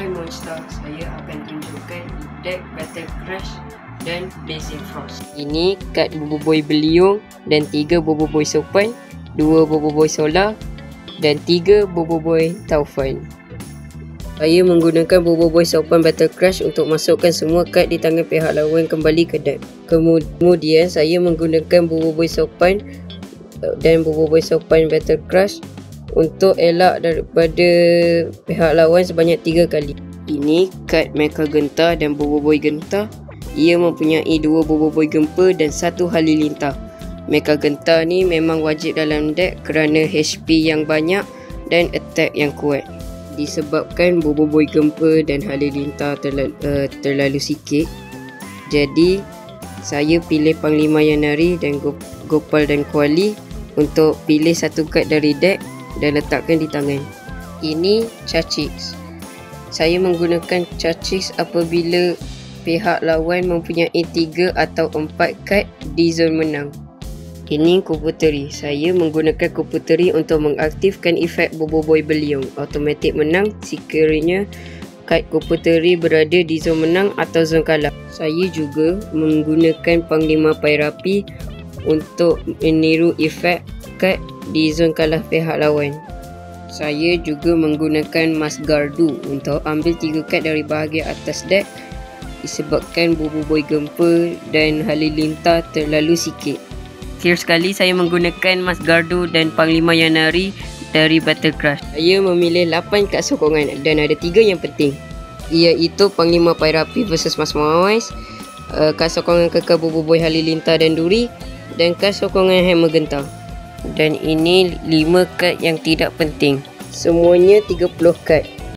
Hai Monster, saya akan tunjukkan deck Battle Crash dan Blazing Frost. Ini kad Boboiboy Beliung dan 3 Boboiboy Sopan, 2 Boboiboy Solar dan 3 Boboiboy Taufan. Saya menggunakan Boboiboy Sopan Battle Crash untuk masukkan semua kad di tangan pihak lawan kembali ke deck. Kemudian saya menggunakan Boboiboy Sopan dan Boboiboy Sopan Battle Crash untuk elak daripada pihak lawan sebanyak 3 kali. Ini kad Mecha Genta dan Boboiboy Genta. Ia mempunyai 2 Boboiboy Gempa dan 1 Halilintar. Mecha Genta ni memang wajib dalam deck kerana HP yang banyak dan attack yang kuat. Disebabkan Boboiboy Gempa dan Halilintar terlalu sikit, jadi saya pilih Panglima Yanari dan Gopal dan Kuali untuk pilih satu kad dari deck dan letakkan di tangan. Ini Chachix. Saya menggunakan Chachix apabila pihak lawan mempunyai 3 atau 4 kad di zon menang. Ini Kuputeri. Saya menggunakan Kuputeri untuk mengaktifkan efek Boboiboy Beliung. Automatik menang sekiranya kad Kuputeri berada di zon menang atau zon kalah. Saya juga menggunakan Panglima Pairapi untuk meniru efek kad di zon kalah pihak lawan. Saya juga menggunakan Mas Gardu untuk ambil 3 kad dari bahagian atas deck disebabkan Boboiboy Gempa dan Halilintar terlalu sikit. Akhir sekali saya menggunakan Mas Gardu dan Panglima Yanari dari Battle Crash. Saya memilih 8 kad sokongan dan ada 3 yang penting, iaitu Panglima Pairapi versus Mas Mawais, kad sokongan kekal Boboiboy Halilintar dan Duri, dan kad sokongan Hammer Genta. Dan ini 5 kad yang tidak penting. Semuanya 30 kad.